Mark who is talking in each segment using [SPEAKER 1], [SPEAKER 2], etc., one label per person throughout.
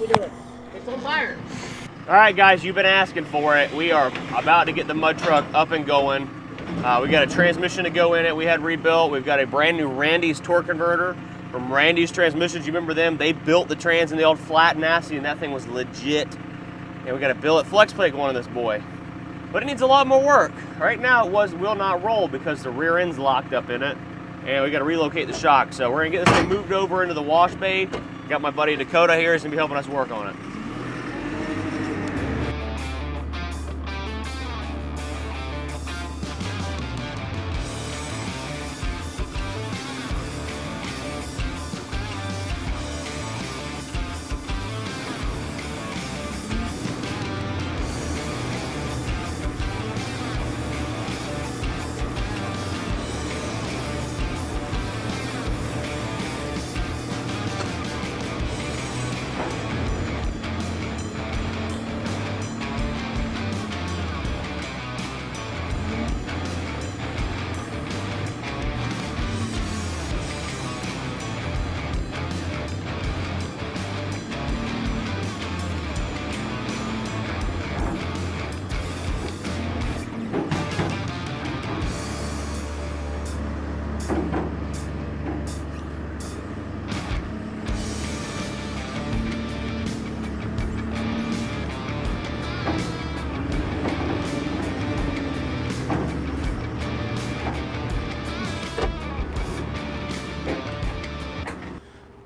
[SPEAKER 1] we doing? It's on fire.
[SPEAKER 2] All right, guys, you've been asking for it. We are about to get the mud truck up and going. We got a transmission to go in it. We had rebuilt. We've got a brand new Randy's torque converter from Randy's Transmissions. You remember them? They built the trans in the old flat nasty, and that thing was legit. And we got a billet flex plate going on this boy. But it needs a lot more work. Right now, it will not roll because the rear end's locked up in it, and we got to relocate the shock. So we're gonna get this thing moved over into the wash bay. Got my buddy Dakota here. He's gonna be helping us work on it.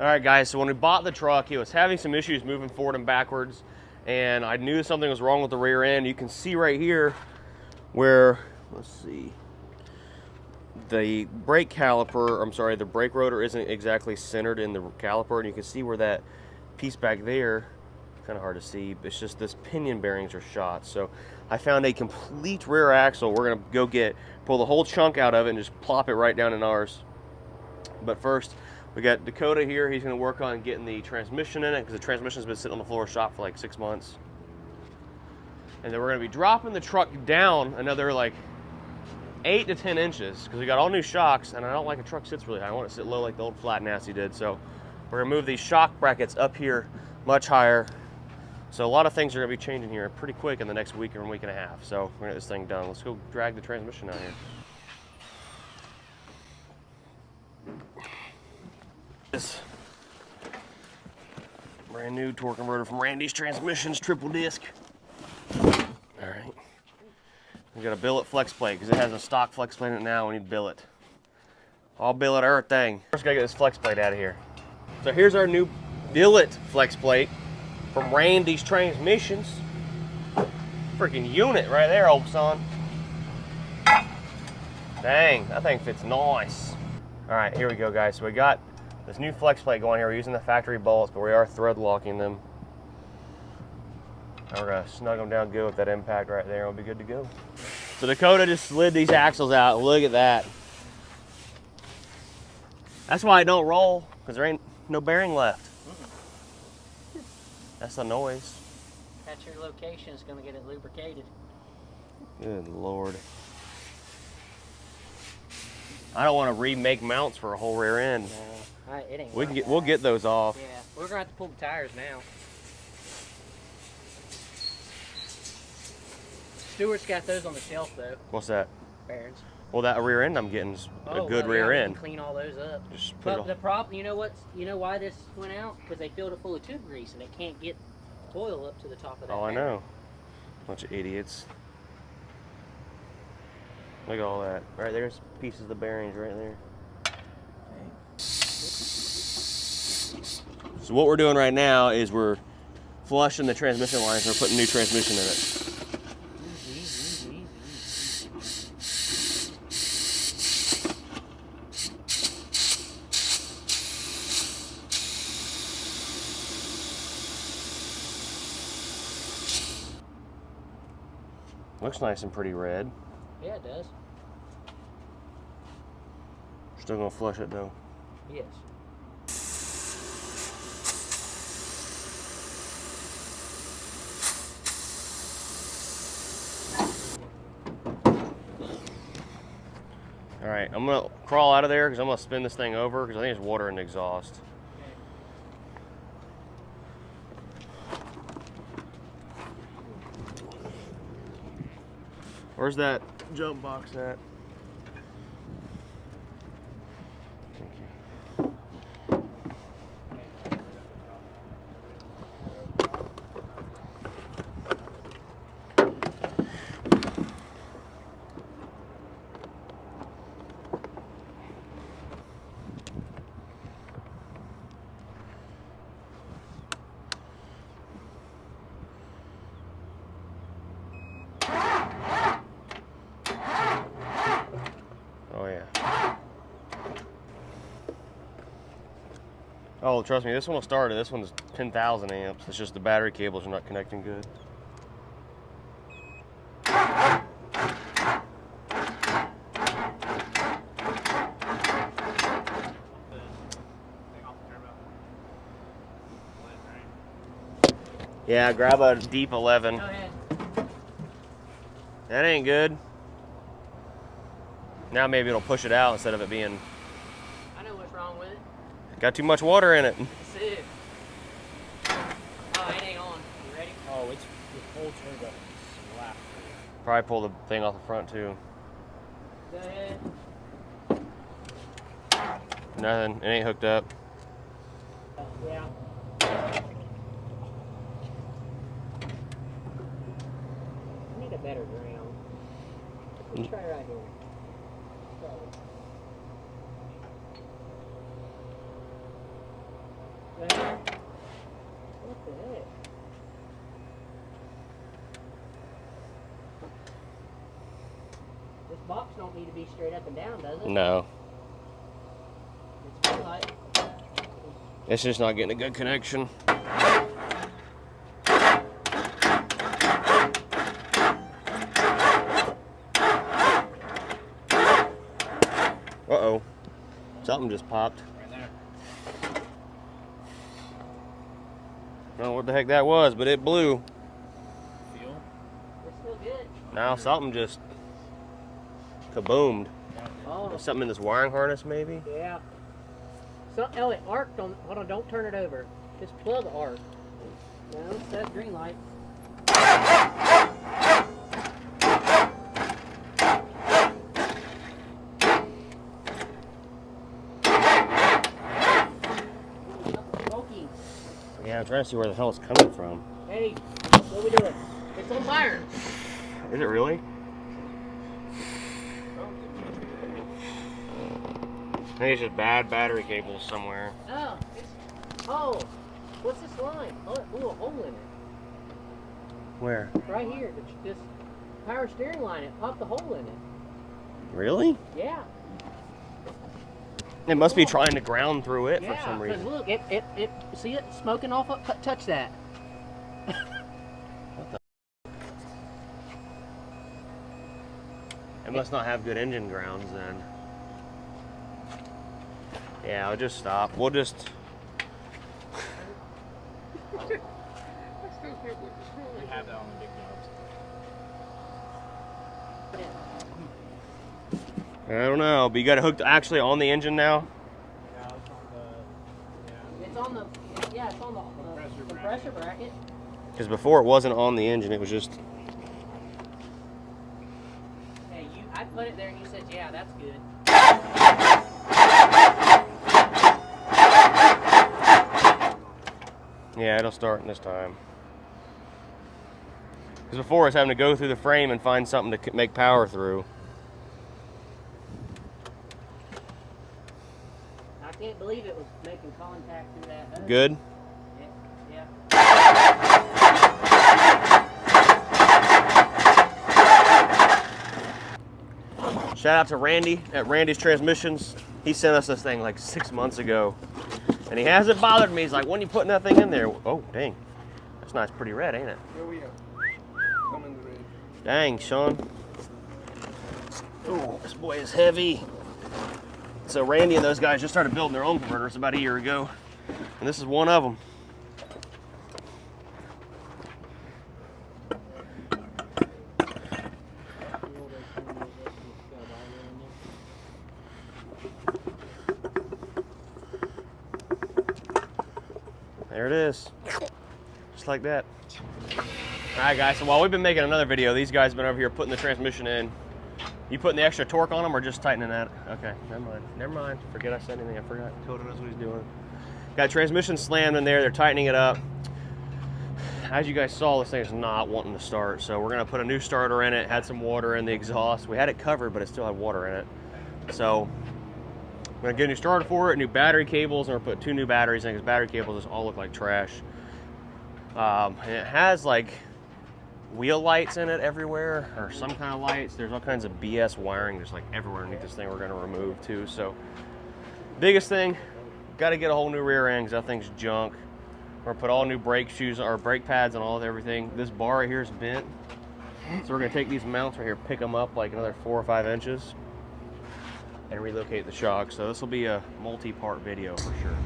[SPEAKER 2] All right, guys, so when we bought the truck, it was having some issues moving forward and backwards, and I knew something was wrong with the rear end. You can see right here where, let's see, the brake caliper, I'm sorry, the brake rotor isn't exactly centered in the caliper, and you can see where that piece back there, kind of hard to see, but it's just this pinion bearings are shot. So I found a complete rear axle. We're gonna go pull the whole chunk out of it and just plop it right down in ours. But first, we got Dakota here. He's going to work on getting the transmission in it because the transmission's been sitting on the floor of shop for like 6 months. And then we're going to be dropping the truck down another like 8 to 10 inches because we got all new shocks, and I don't like a truck sits really high. I want it to sit low like the old flat nasty did. So we're going to move these shock brackets up here much higher. So a lot of things are going to be changing here pretty quick in the next week or week and a half. So we're going to get this thing done. Let's go drag the transmission out here. This brand new torque converter from Randy's Transmissions, triple disc. All right, we got a billet flex plate because it has a stock flex plate in it now. We need billet. All billet everything. First, gotta get this flex plate out of here. So here's our new billet flex plate from Randy's Transmissions. Freaking unit right there, old son. Dang, that thing fits nice. All right, here we go, guys. So we got this new flex plate going here. We're using the factory bolts, but we are thread locking them. Now we're gonna snug them down good with that impact right there. We'll be good to go. So Dakota just slid these axles out. Look at that. That's why it don't roll, because there ain't no bearing left. That's the noise.
[SPEAKER 1] That's your location. It's gonna get it lubricated.
[SPEAKER 2] Good Lord. I don't want to remake mounts for a whole rear end.
[SPEAKER 1] No, it ain't.
[SPEAKER 2] We'll get those off.
[SPEAKER 1] Yeah, we're gonna have to pull the tires now. Stewart's got those on the shelf though.
[SPEAKER 2] What's that?
[SPEAKER 1] Bearings.
[SPEAKER 2] Well, that rear end I'm getting is a good rear end.
[SPEAKER 1] We can clean all those up.
[SPEAKER 2] Just put
[SPEAKER 1] But the problem, you know why this went out? Because they filled it full of tube grease and it can't get oil up to the top of that.
[SPEAKER 2] Oh, I know. Bunch of idiots. Look at all that. Right there's pieces of the bearings right there. So what we're doing right now is we're flushing the transmission lines and we're putting new transmission in it. Looks nice and pretty red.
[SPEAKER 1] Yeah, it does.
[SPEAKER 2] Still gonna flush it though.
[SPEAKER 1] Yes.
[SPEAKER 2] All right, I'm gonna crawl out of there because I'm gonna spin this thing over because I think there's water in the exhaust. Where's that jump box at? Thank you. Oh yeah. Oh, trust me, this one will start it. This one's 10,000 amps. It's just the battery cables are not connecting good. Yeah, grab a deep 11.
[SPEAKER 1] Go ahead.
[SPEAKER 2] That ain't good. Now maybe it'll push it out instead of it being...
[SPEAKER 1] I know what's wrong with it.
[SPEAKER 2] Got too much water in it.
[SPEAKER 1] That's it. Oh, it ain't on. You ready?
[SPEAKER 3] Oh, it's the whole turbo slap.
[SPEAKER 2] Probably pull the thing off the front too.
[SPEAKER 1] Go ahead.
[SPEAKER 2] Nothing. It ain't hooked up.
[SPEAKER 1] Yeah. I need a better ground. Let's try right here. Go ahead. What the heck? This box don't need to be straight up and down, does it?
[SPEAKER 2] No.
[SPEAKER 1] It's like
[SPEAKER 2] It's just not getting a good connection. Uh-oh. Something just popped.
[SPEAKER 3] Right there.
[SPEAKER 2] I don't know what the heck that was, but it blew.
[SPEAKER 3] Feel?
[SPEAKER 1] it's still good.
[SPEAKER 2] Now something just kaboomed.
[SPEAKER 1] Oh,
[SPEAKER 2] Something in this wiring harness, maybe?
[SPEAKER 1] yeah. So, oh, it arced on. Hold on, don't turn it over. Just plug the arc. No, that's green light. Smoking.
[SPEAKER 2] Yeah, I'm trying to see where the hell it's coming from.
[SPEAKER 1] Hey, what we doing? It's on fire.
[SPEAKER 2] Is it really? I think it's just bad battery cables somewhere.
[SPEAKER 1] Oh, oh, what's this line? Oh, it blew a hole in it.
[SPEAKER 2] Where?
[SPEAKER 1] Right here, this power steering line. It popped a hole in it.
[SPEAKER 2] Really?
[SPEAKER 1] Yeah.
[SPEAKER 2] It must be trying to ground through it for
[SPEAKER 1] Yeah,
[SPEAKER 2] some
[SPEAKER 1] because
[SPEAKER 2] reason.
[SPEAKER 1] look, it, see it smoking off of, touch that.
[SPEAKER 2] It must not have good engine grounds then. Yeah, I'll just stop. We'll just...
[SPEAKER 3] We have that on the big jobs.
[SPEAKER 2] I don't know, but you got it hooked actually on the engine now?
[SPEAKER 3] Yeah, it's on the. Yeah.
[SPEAKER 1] It's on the, yeah, it's on the compressor bracket.
[SPEAKER 2] Because before it wasn't on the engine, it was just...
[SPEAKER 1] Hey, I put it there and you said, yeah, that's good.
[SPEAKER 2] Yeah, it'll start this time. Because before it's having to go through the frame and find something to make power through.
[SPEAKER 1] I can't believe it was making contact through that hose.
[SPEAKER 2] Good?
[SPEAKER 1] Yeah.
[SPEAKER 2] Shout out to Randy at Randy's Transmissions. He sent us this thing like 6 months ago. And he hasn't bothered me. He's like, when you putting that thing in there? Oh, dang. That's nice, pretty red, ain't it?
[SPEAKER 4] Here we are. Coming to red.
[SPEAKER 2] Dang, Sean. Oh, this boy is heavy. So Randy and those guys just started building their own converters about a year ago. And this is one of them. There it is. Just like that. All right, guys, so while we've been making another video, these guys have been over here putting the transmission in. You putting the extra torque on them or just tightening that? Okay, never mind. Never mind. Forget I said anything. I forgot. Dakota knows what he's doing. Got transmission slammed in there. They're tightening it up. As you guys saw, this thing's not wanting to start. So we're going to put a new starter in it. Had some water in the exhaust. We had it covered, but it still had water in it. So we're going to get a new starter for it, new battery cables, and we're going to put 2 new batteries in because battery cables just all look like trash. And it has like wheel lights in it everywhere, or some kind of lights. There's all kinds of BS wiring just like everywhere underneath this thing we're going to remove too. So biggest thing, got to get a whole new rear end because that thing's junk. We're gonna put all new brake shoes or brake pads and all of everything. This bar right here is bent, so we're gonna take these mounts right here, pick them up like another 4 or 5 inches, and relocate the shock. So this will be a multi-part video for sure.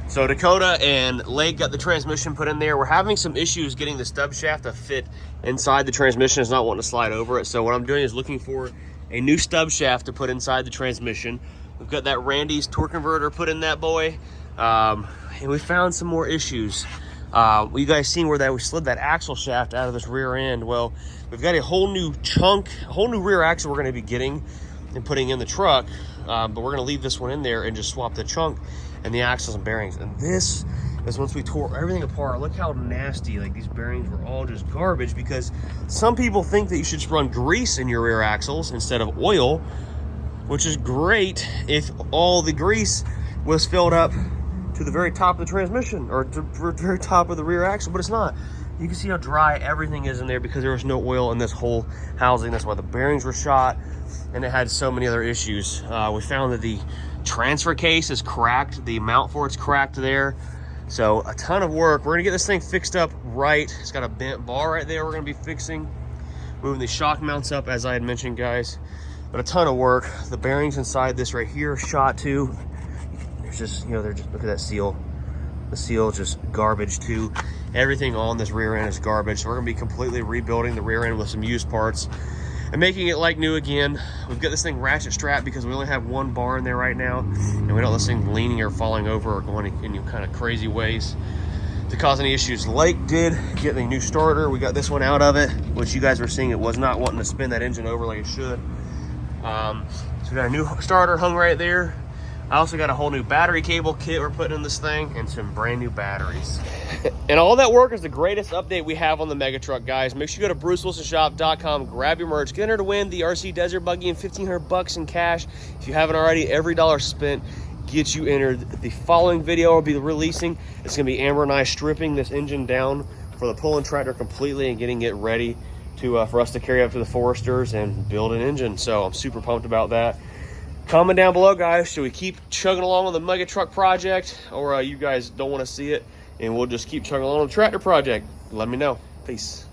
[SPEAKER 2] So Dakota and Lake got the transmission put in there. We're having some issues getting the stub shaft to fit inside the transmission. It's not wanting to slide over it. So what I'm doing is looking for a new stub shaft to put inside the transmission. We've got that Randy's torque converter put in that boy. And we found some more issues. You guys seen where we slid that axle shaft out of this rear end. Well, we've got a whole new chunk, a whole new rear axle we're gonna be getting and putting in the truck. But we're gonna leave this one in there and just swap the chunk and the axles and bearings. And this is once we tore everything apart. Look how nasty, like these bearings were all just garbage, because some people think that you should just run grease in your rear axles instead of oil, which is great if all the grease was filled up to the very top of the transmission or to the very top of the rear axle, but it's not. You can see how dry everything is in there because there was no oil in this whole housing. That's why the bearings were shot, and it had so many other issues. We found that the transfer case is cracked. The mount for it's cracked there. So a ton of work. We're gonna get this thing fixed up right. It's got a bent bar right there we're gonna be fixing. Moving the shock mounts up, as I had mentioned, guys. But a ton of work. The bearings inside this right here are shot too. There's just, they're just, look at that seal. The seal is just garbage too. Everything on this rear end is garbage. So we're gonna be completely rebuilding the rear end with some used parts and making it like new again. We've got this thing ratchet strapped because we only have 1 bar in there right now, and we don't want this thing leaning or falling over or going in kind of crazy ways to cause any issues. Lake did get a new starter. We got this one out of it, which you guys were seeing it was not wanting to spin that engine over like it should. So we got a new starter hung right there. I also got a whole new battery cable kit we're putting in this thing and some brand new batteries. And all that work is the greatest update we have on the Mega Truck, guys. Make sure you go to BruceWilsonShop.com, grab your merch, get entered to win the RC Desert Buggy and $1,500 in cash. If you haven't already, every dollar spent gets you entered. The following video I'll be releasing, it's gonna be Amber and I stripping this engine down for the pulling tractor completely and getting it ready to for us to carry up to the Foresters and build an engine. So I'm super pumped about that. Comment down below, guys. Should we keep chugging along with the Mega Truck project, or you guys don't want to see it and we'll just keep chugging along with the tractor project? Let me know. Peace.